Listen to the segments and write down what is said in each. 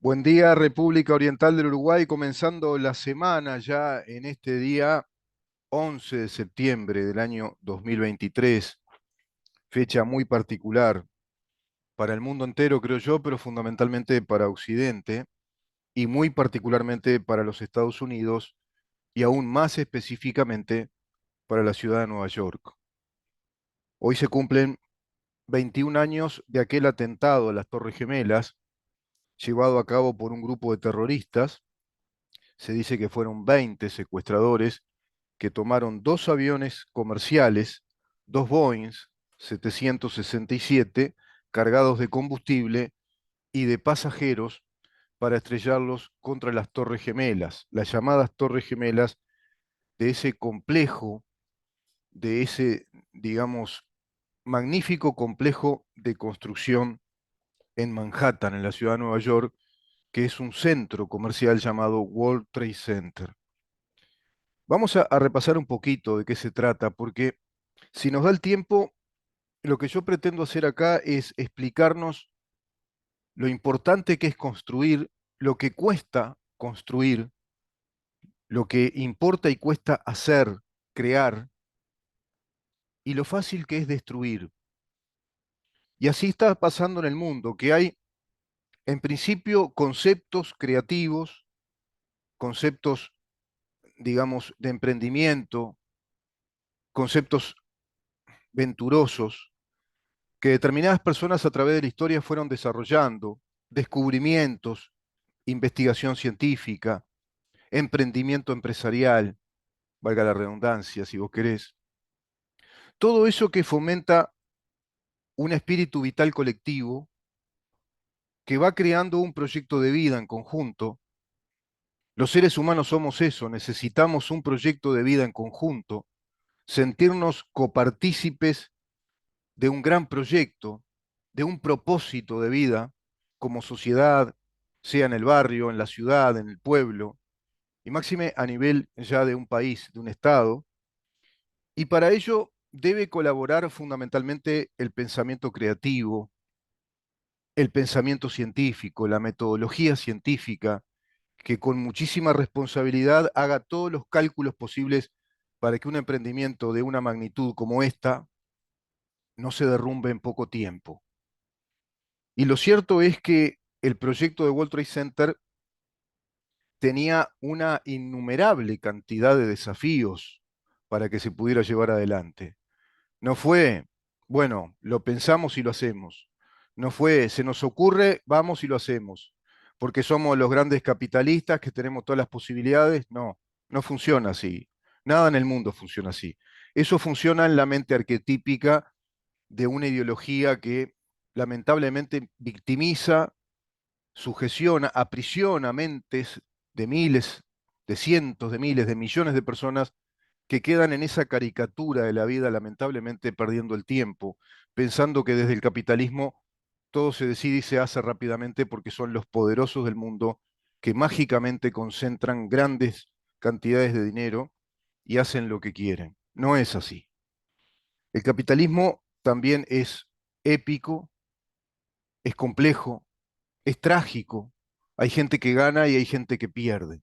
Buen día, República Oriental del Uruguay, comenzando la semana ya en este día 11 de septiembre del año 2023, fecha muy particular para el mundo entero, creo yo, pero fundamentalmente para Occidente y muy particularmente para los Estados Unidos y aún más específicamente para la ciudad de Nueva York. Hoy se cumplen 21 años de aquel atentado a las Torres Gemelas llevado a cabo por un grupo de terroristas. Se dice que fueron 20 secuestradores que tomaron dos aviones comerciales, dos Boeings 767, cargados de combustible y de pasajeros para estrellarlos contra las Torres Gemelas, las llamadas Torres Gemelas de ese complejo, de ese, digamos, magnífico complejo de construcción en Manhattan, en la ciudad de Nueva York, que es un centro comercial llamado World Trade Center. Vamos a repasar un poquito de qué se trata, porque si nos da el tiempo, lo que yo pretendo hacer acá es explicarnos lo importante que es construir, lo que cuesta construir, lo que importa y cuesta hacer, crear, y lo fácil que es destruir. Y así está pasando en el mundo, que hay, en principio, conceptos creativos, conceptos, digamos, de emprendimiento, conceptos venturosos, que determinadas personas a través de la historia fueron desarrollando, descubrimientos, investigación científica, emprendimiento empresarial, valga la redundancia si vos querés. Todo eso que fomenta un espíritu vital colectivo, que va creando un proyecto de vida en conjunto. Los seres humanos somos eso, necesitamos un proyecto de vida en conjunto, sentirnos copartícipes de un gran proyecto, de un propósito de vida como sociedad, sea en el barrio, en la ciudad, en el pueblo, y máxime a nivel ya de un país, de un estado, y para ello debe colaborar fundamentalmente el pensamiento creativo, el pensamiento científico, la metodología científica, que con muchísima responsabilidad haga todos los cálculos posibles para que un emprendimiento de una magnitud como esta no se derrumbe en poco tiempo. Y lo cierto es que el proyecto de World Trade Center tenía una innumerable cantidad de desafíos para que se pudiera llevar adelante. No fue, bueno, lo pensamos y lo hacemos. No fue, se nos ocurre, vamos y lo hacemos. Porque somos los grandes capitalistas que tenemos todas las posibilidades. No, no funciona así. Nada en el mundo funciona así. Eso funciona en la mente arquetípica de una ideología que lamentablemente victimiza, sugestiona, aprisiona mentes de miles, de cientos de miles, de millones de personas que quedan en esa caricatura de la vida, lamentablemente perdiendo el tiempo, pensando que desde el capitalismo todo se decide y se hace rápidamente porque son los poderosos del mundo que mágicamente concentran grandes cantidades de dinero y hacen lo que quieren. No es así. El capitalismo también es épico, es complejo, es trágico. Hay gente que gana y hay gente que pierde.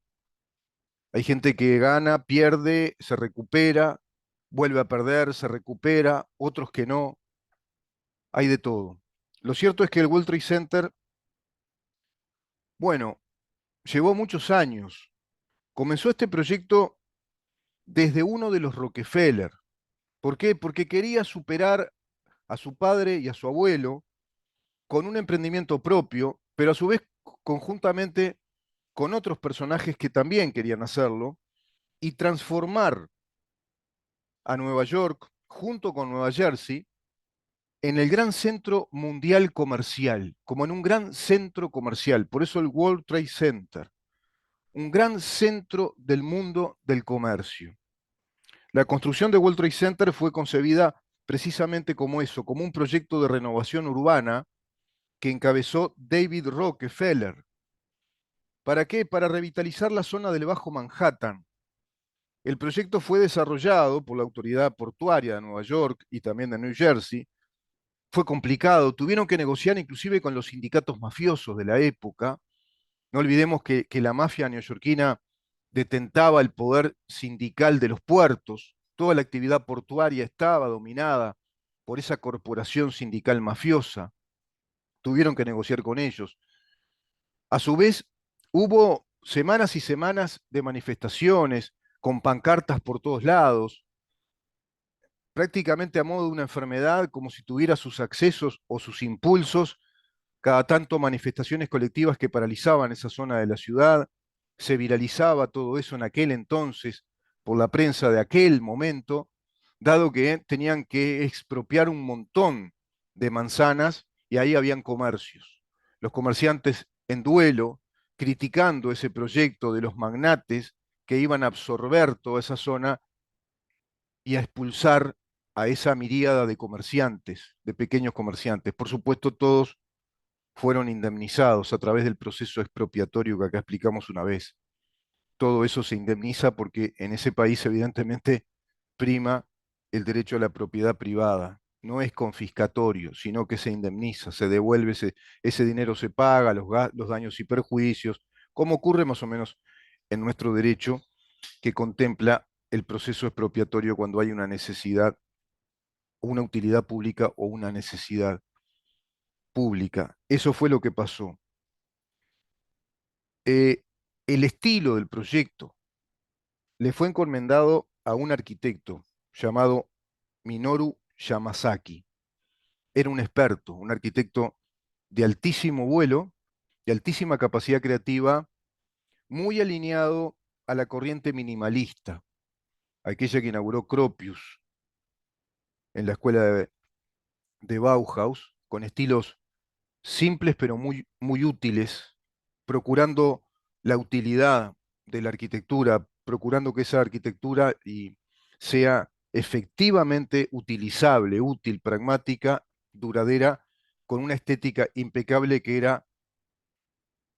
Hay gente que gana, pierde, se recupera, vuelve a perder, se recupera, otros que no. Hay de todo. Lo cierto es que el World Trade Center, bueno, llevó muchos años. Comenzó este proyecto desde uno de los Rockefeller. ¿Por qué? Porque quería superar a su padre y a su abuelo con un emprendimiento propio, pero a su vez conjuntamente con otros personajes que también querían hacerlo, y transformar a Nueva York, junto con Nueva Jersey, en el gran centro mundial comercial, como en un gran centro comercial. Por eso el World Trade Center, un gran centro del mundo del comercio. La construcción de World Trade Center fue concebida precisamente como eso, como un proyecto de renovación urbana que encabezó David Rockefeller. ¿Para qué? Para revitalizar la zona del Bajo Manhattan. El proyecto fue desarrollado por la Autoridad Portuaria de Nueva York y también de New Jersey. Fue complicado, tuvieron que negociar inclusive con los sindicatos mafiosos de la época, No olvidemos que la mafia neoyorquina detentaba el poder sindical de los puertos. Toda la actividad portuaria estaba dominada por esa corporación sindical mafiosa. Tuvieron que negociar con ellos. A su vez, hubo semanas y semanas de manifestaciones con pancartas por todos lados, prácticamente a modo de una enfermedad, como si tuviera sus accesos o sus impulsos, cada tanto manifestaciones colectivas que paralizaban esa zona de la ciudad. Se viralizaba todo eso en aquel entonces por la prensa de aquel momento, dado que tenían que expropiar un montón de manzanas y ahí habían comercios. Los comerciantes en duelo, criticando ese proyecto de los magnates que iban a absorber toda esa zona y a expulsar a esa miríada de comerciantes, de pequeños comerciantes. Por supuesto, todos fueron indemnizados a través del proceso expropiatorio que acá explicamos una vez. Todo eso se indemniza porque en ese país evidentemente prima el derecho a la propiedad privada. No es confiscatorio, sino que se indemniza, se devuelve, ese dinero se paga, los daños y perjuicios, como ocurre más o menos en nuestro derecho que contempla el proceso expropiatorio cuando hay una necesidad, una utilidad pública o una necesidad pública. Eso fue lo que pasó. Eh, el estilo del proyecto le fue encomendado a un arquitecto llamado Minoru Yamasaki. Era un experto, un arquitecto de altísimo vuelo, de altísima capacidad creativa, muy alineado a la corriente minimalista, aquella que inauguró Cropius en la escuela de Bauhaus, con estilos simples pero muy, muy útiles, procurando la utilidad de la arquitectura, procurando que esa arquitectura sea efectivamente utilizable, útil, pragmática, duradera, con una estética impecable que era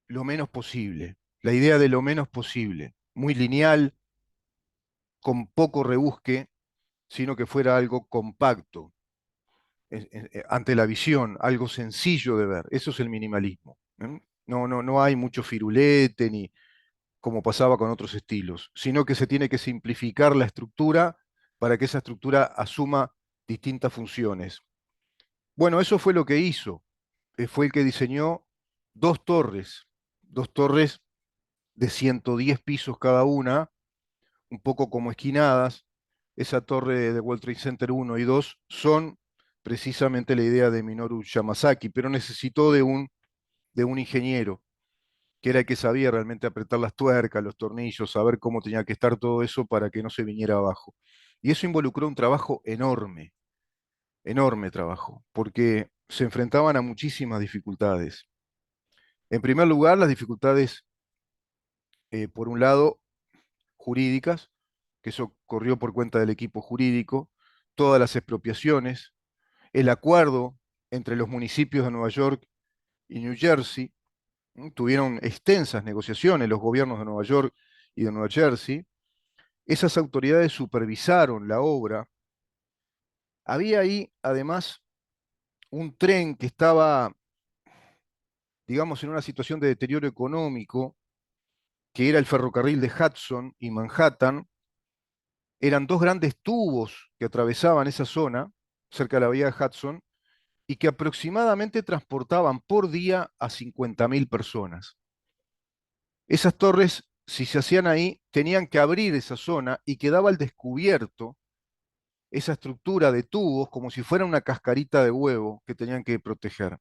lo menos posible. La idea de lo menos posible, muy lineal, con poco rebusque, sino que fuera algo compacto, ante la visión, algo sencillo de ver. Eso es el minimalismo. No hay mucho firulete ni como pasaba con otros estilos, sino que se tiene que simplificar la estructura para que esa estructura asuma distintas funciones. Bueno, eso fue lo que hizo. Fue el que diseñó dos torres de 110 pisos cada una, un poco como esquinadas. Esa torre de World Trade Center 1 y 2 son precisamente la idea de Minoru Yamasaki, pero necesitó de un ingeniero, que era el que sabía realmente apretar las tuercas, los tornillos, saber cómo tenía que estar todo eso para que no se viniera abajo. Y eso involucró un trabajo enorme, enorme trabajo, porque se enfrentaban a muchísimas dificultades. En primer lugar, las dificultades, por un lado, jurídicas, que eso corrió por cuenta del equipo jurídico, todas las expropiaciones, el acuerdo entre los municipios de Nueva York y New Jersey. Tuvieron extensas negociaciones los gobiernos de Nueva York y de Nueva Jersey. Esas autoridades supervisaron la obra. Había ahí, además, un tren que estaba, digamos, en una situación de deterioro económico, que era el ferrocarril de Hudson y Manhattan. Eran dos grandes tubos que atravesaban esa zona, cerca de la bahía de Hudson, y que aproximadamente transportaban por día a 50.000 personas. Esas torres, si se hacían ahí, tenían que abrir esa zona y quedaba al descubierto esa estructura de tubos como si fuera una cascarita de huevo que tenían que proteger.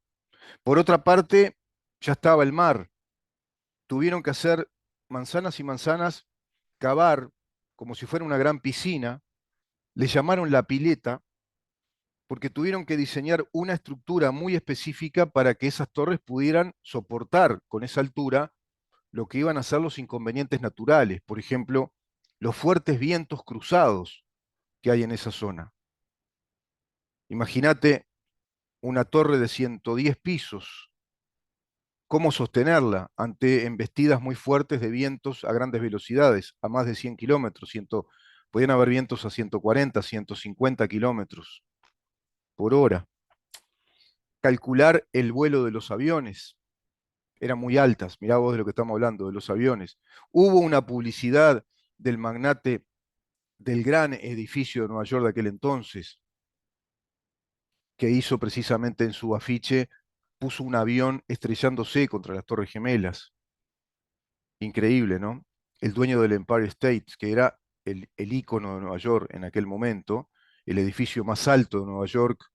Por otra parte, ya estaba el mar. Tuvieron que hacer manzanas y manzanas, cavar como si fuera una gran piscina. Le llamaron la pileta porque tuvieron que diseñar una estructura muy específica para que esas torres pudieran soportar con esa altura lo que iban a ser los inconvenientes naturales, por ejemplo, los fuertes vientos cruzados que hay en esa zona. Imagínate una torre de 110 pisos, cómo sostenerla ante embestidas muy fuertes de vientos a grandes velocidades, a más de 100 kilómetros, podían haber vientos a 140, 150 kilómetros por hora. Calcular el vuelo de los aviones, eran muy altas. Mirá vos de lo que estamos hablando, de los aviones. Hubo una publicidad del magnate del gran edificio de Nueva York de aquel entonces, que hizo precisamente en su afiche, puso un avión estrellándose contra las Torres Gemelas. Increíble, ¿no? El dueño del Empire State, que era el ícono de Nueva York en aquel momento, el edificio más alto de Nueva York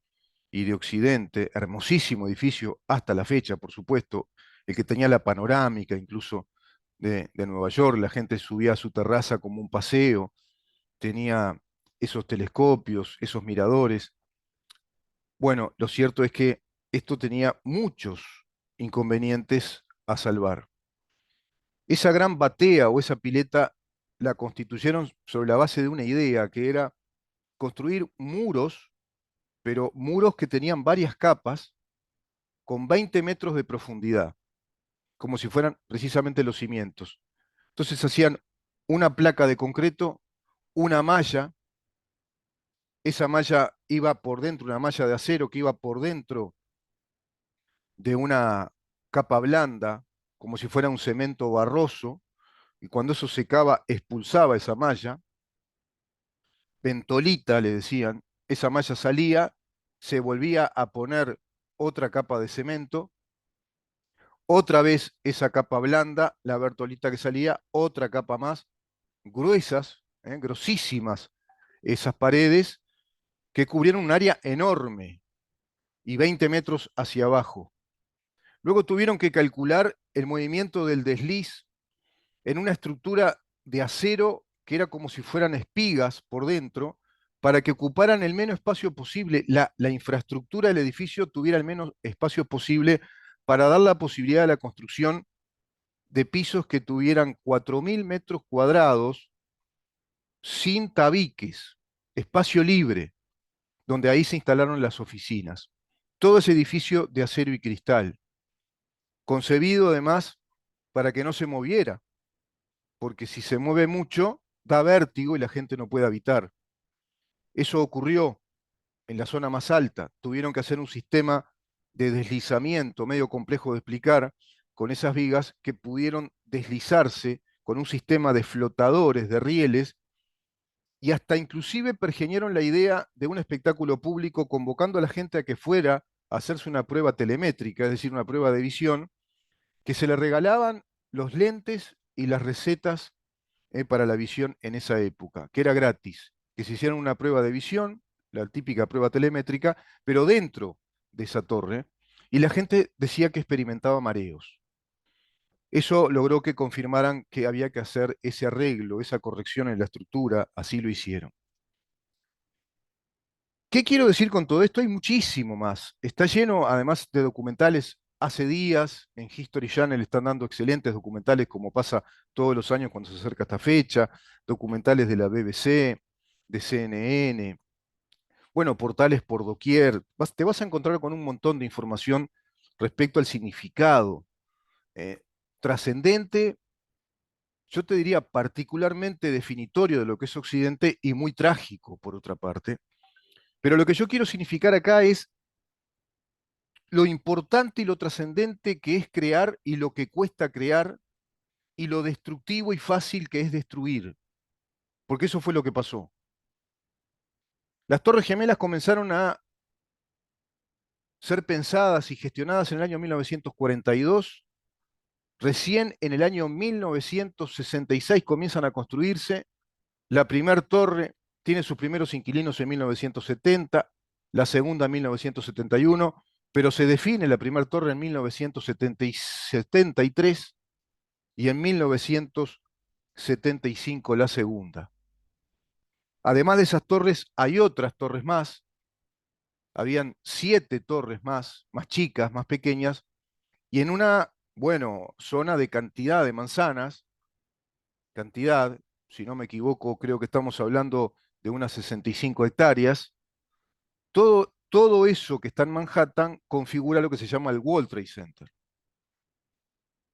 y de Occidente, hermosísimo edificio hasta la fecha, por supuesto, el que tenía la panorámica incluso de Nueva York, la gente subía a su terraza como un paseo, tenía esos telescopios, esos miradores. Bueno, lo cierto es que esto tenía muchos inconvenientes a salvar. Esa gran batea o esa pileta la constituyeron sobre la base de una idea que era construir muros, pero muros que tenían varias capas con 20 metros de profundidad, como si fueran precisamente los cimientos. Entonces hacían una placa de concreto, una malla, esa malla iba por dentro, una malla de acero que iba por dentro de una capa blanda, como si fuera un cemento barroso, y cuando eso secaba expulsaba esa malla, pentolita le decían, esa malla salía, se volvía a poner otra capa de cemento, otra vez esa capa blanda, la bertolita que salía, otra capa más, gruesas, grosísimas, esas paredes que cubrieron un área enorme y 20 metros hacia abajo. Luego tuvieron que calcular el movimiento del desliz en una estructura de acero que era como si fueran espigas por dentro, para que ocuparan el menos espacio posible, la infraestructura del edificio tuviera el menos espacio posible para dar la posibilidad de la construcción de pisos que tuvieran 4.000 metros cuadrados sin tabiques, espacio libre, donde ahí se instalaron las oficinas. Todo ese edificio de acero y cristal, concebido además para que no se moviera, porque si se mueve mucho, da vértigo y la gente no puede habitar. Eso ocurrió en la zona más alta. Tuvieron que hacer un sistema de deslizamiento medio complejo de explicar, con esas vigas que pudieron deslizarse con un sistema de flotadores, de rieles, y hasta inclusive pergeñaron la idea de un espectáculo público convocando a la gente a que fuera a hacerse una prueba telemétrica, es decir, una prueba de visión, que se le regalaban los lentes y las recetas para la visión en esa época, que era gratis, que se hicieran una prueba de visión, la típica prueba telemétrica, pero dentro de esa torre, y la gente decía que experimentaba mareos. Eso logró que confirmaran que había que hacer ese arreglo, esa corrección en la estructura, así lo hicieron. ¿Qué quiero decir con todo esto? Hay muchísimo más. Está lleno, además de documentales. Hace días en History Channel están dando excelentes documentales, como pasa todos los años cuando se acerca esta fecha, documentales de la BBC, de CNN, bueno, portales por doquier. Te vas a encontrar con un montón de información respecto al significado eh, trascendente, yo te diría particularmente definitorio de lo que es Occidente y muy trágico, por otra parte. Pero lo que yo quiero significar acá es lo importante y lo trascendente que es crear y lo que cuesta crear y lo destructivo y fácil que es destruir, porque eso fue lo que pasó. Las Torres Gemelas comenzaron a ser pensadas y gestionadas en el año 1942, recién en el año 1966 comienzan a construirse, la primera torre tiene sus primeros inquilinos en 1970, la segunda en 1971, pero se define la primera torre en 1973 y en 1975 la segunda. Además de esas torres, hay otras torres más. Habían 7 torres más chicas, más pequeñas, y en una, bueno, zona de cantidad de manzanas, cantidad, si no me equivoco, creo que estamos hablando de unas 65 hectáreas. Todo eso que está en Manhattan configura lo que se llama el World Trade Center.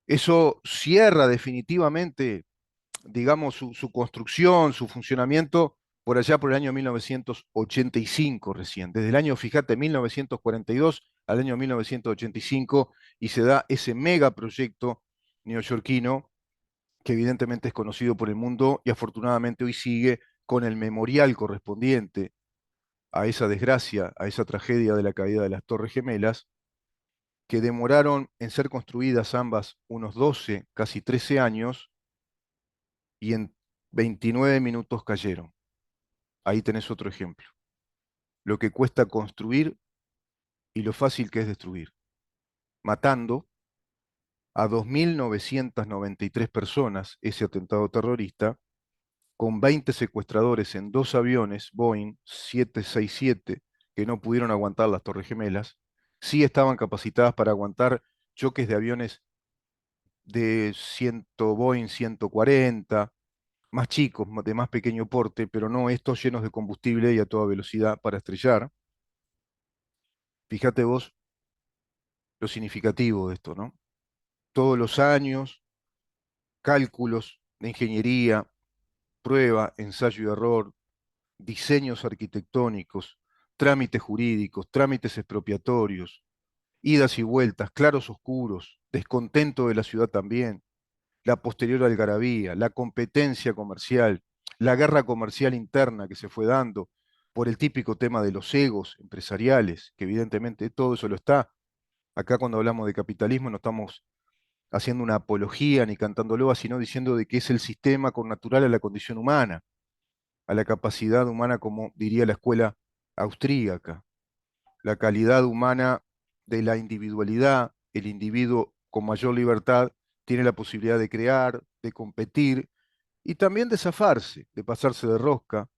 Eso cierra definitivamente, digamos, su construcción, su funcionamiento por allá por el año 1985 recién. Desde el año, fíjate, 1942 al año 1985 y se da ese megaproyecto neoyorquino que evidentemente es conocido por el mundo y afortunadamente hoy sigue con el memorial correspondiente a esa desgracia, a esa tragedia de la caída de las Torres Gemelas, que demoraron en ser construidas ambas unos 12, casi 13 años, y en 29 minutos cayeron. Ahí tenés otro ejemplo. Lo que cuesta construir y lo fácil que es destruir, matando a 2.993 personas ese atentado terrorista, con 20 secuestradores en dos aviones Boeing 767 que no pudieron aguantar las Torres Gemelas, sí estaban capacitadas para aguantar choques de aviones de Boeing 140, más chicos, de más pequeño porte, pero no estos llenos de combustible y a toda velocidad para estrellar. Fíjate vos lo significativo de esto, ¿no? Todos los años, cálculos de ingeniería, prueba, ensayo y error, diseños arquitectónicos, trámites jurídicos, trámites expropiatorios, idas y vueltas, claros oscuros, descontento de la ciudad también, la posterior algarabía, la competencia comercial, la guerra comercial interna que se fue dando por el típico tema de los egos empresariales, que evidentemente todo eso lo está. Acá cuando hablamos de capitalismo no estamos haciendo una apología ni cantándolo, sino diciendo de que es el sistema con natural a la condición humana, a la capacidad humana, como diría la escuela austríaca, la calidad humana de la individualidad, el individuo con mayor libertad tiene la posibilidad de crear, de competir y también de zafarse, de pasarse de rosca,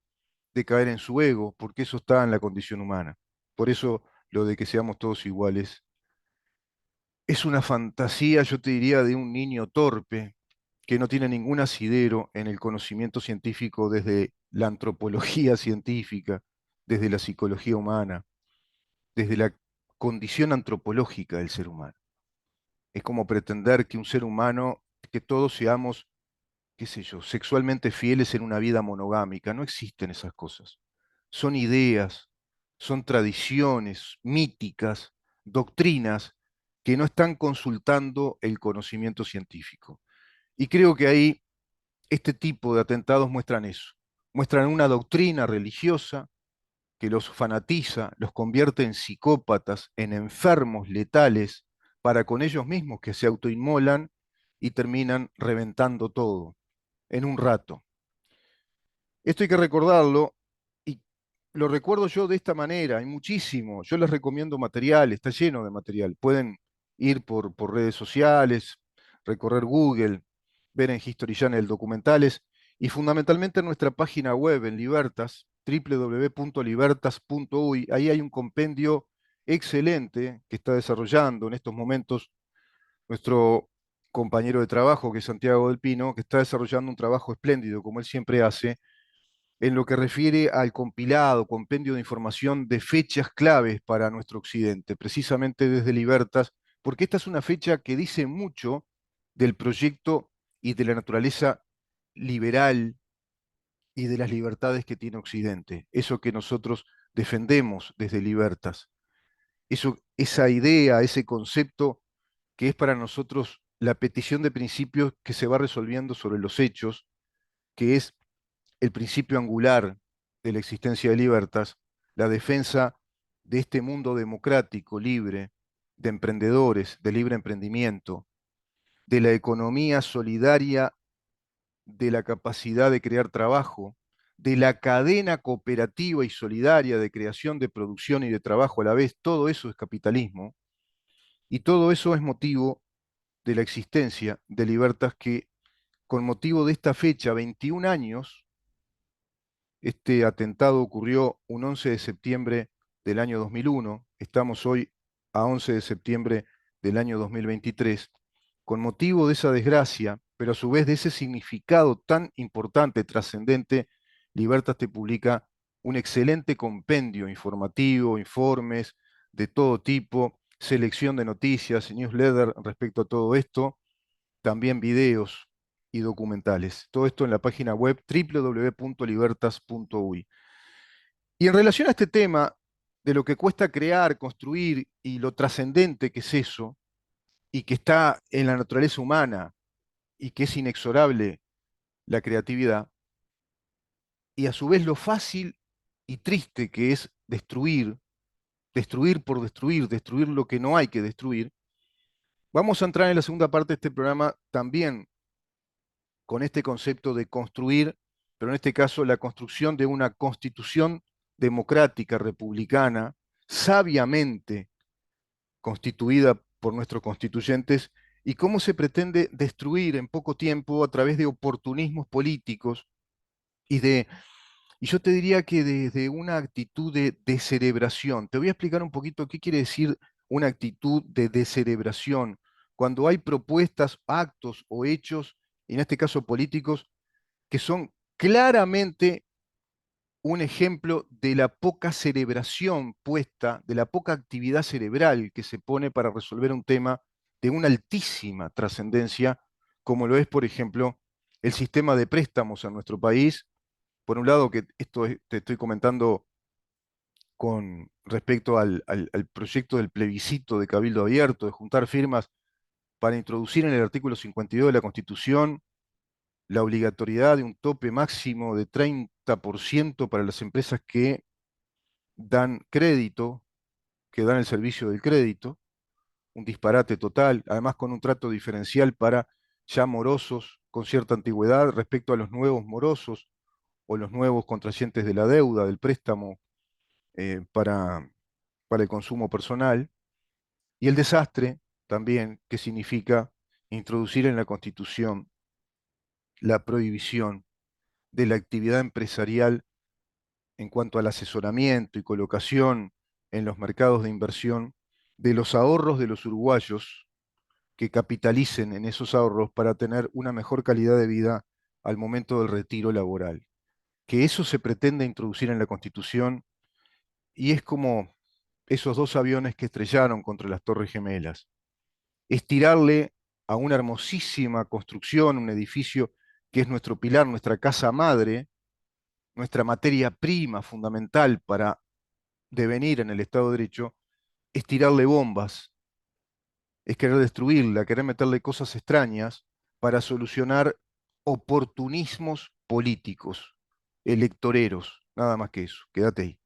de caer en su ego, porque eso está en la condición humana. Por eso lo de que seamos todos iguales es una fantasía, yo te diría, de un niño torpe que no tiene ningún asidero en el conocimiento científico desde la antropología científica, desde la psicología humana, desde la condición antropológica del ser humano. Es como pretender que un ser humano, que todos seamos, qué sé yo, sexualmente fieles en una vida monogámica. No existen esas cosas. Son ideas, son tradiciones míticas, doctrinas que no están consultando el conocimiento científico. Y creo que ahí este tipo de atentados muestran eso. Muestran una doctrina religiosa que los fanatiza, los convierte en psicópatas, en enfermos letales, para con ellos mismos que se autoinmolan y terminan reventando todo en un rato. Esto hay que recordarlo y lo recuerdo yo de esta manera, hay muchísimo. Yo les recomiendo material, está lleno de material. Pueden ir por redes sociales, recorrer Google, ver en History Channel documentales y fundamentalmente en nuestra página web en Libertas, www.libertas.uy. Ahí hay un compendio excelente que está desarrollando en estos momentos nuestro compañero de trabajo, que es Santiago del Pino, que está desarrollando un trabajo espléndido, como él siempre hace, en lo que refiere al compilado, compendio de información de fechas claves para nuestro occidente, precisamente desde Libertas, porque esta es una fecha que dice mucho del proyecto y de la naturaleza liberal y de las libertades que tiene Occidente, eso que nosotros defendemos desde Libertas, esa idea, ese concepto que es para nosotros la petición de principios que se va resolviendo sobre los hechos, que es el principio angular de la existencia de Libertas, la defensa de este mundo democrático, libre, de emprendedores, de libre emprendimiento, de la economía solidaria, de la capacidad de crear trabajo, de la cadena cooperativa y solidaria de creación de producción y de trabajo a la vez, todo eso es capitalismo y todo eso es motivo de la existencia de Libertas que con motivo de esta fecha, 21 años, este atentado ocurrió un 11 de septiembre del año 2001. Estamos hoy a 11 de septiembre del año 2023. Con motivo de esa desgracia, pero a su vez de ese significado tan importante, trascendente, Libertas te publica un excelente compendio informativo, informes de todo tipo, selección de noticias, newsletter respecto a todo esto, también videos y documentales. Todo esto en la página web www.libertas.uy. Y en relación a este tema de lo que cuesta crear, construir y lo trascendente que es eso, y que está en la naturaleza humana y que es inexorable la creatividad, y a su vez lo fácil y triste que es destruir, destruir por destruir, destruir lo que no hay que destruir. Vamos a entrar en la segunda parte de este programa también con este concepto de construir, pero en este caso la construcción de una constitución democrática, republicana, sabiamente constituida por nuestros constituyentes, y cómo se pretende destruir en poco tiempo a través de oportunismos políticos y de, y yo te diría que de una actitud de descerebración. Te voy a explicar un poquito qué quiere decir una actitud de descerebración, cuando hay propuestas, actos o hechos, y en este caso políticos, que son claramente un ejemplo de la poca cerebración puesta, de la poca actividad cerebral que se pone para resolver un tema de una altísima trascendencia, como lo es, por ejemplo, el sistema de préstamos en nuestro país. Por un lado, que te estoy comentando con respecto al proyecto del plebiscito de Cabildo Abierto, de juntar firmas para introducir en el artículo 52 de la Constitución la obligatoriedad de un tope máximo de 30% para las empresas que dan crédito, que dan el servicio del crédito, un disparate total, además con un trato diferencial para ya morosos con cierta antigüedad respecto a los nuevos morosos o los nuevos contrayentes de la deuda, del préstamo para el consumo personal, y el desastre también que significa introducir en la Constitución la prohibición de la actividad empresarial en cuanto al asesoramiento y colocación en los mercados de inversión de los ahorros de los uruguayos, que capitalicen en esos ahorros para tener una mejor calidad de vida al momento del retiro laboral. Que eso se pretende introducir en la Constitución, y es como esos dos aviones que estrellaron contra las Torres Gemelas. Es tirarle a una hermosísima construcción, un edificio que es nuestro pilar, nuestra casa madre, nuestra materia prima fundamental para devenir en el Estado de Derecho, es tirarle bombas, es querer destruirla, querer meterle cosas extrañas para solucionar oportunismos políticos, electoreros, nada más que eso. Quédate ahí.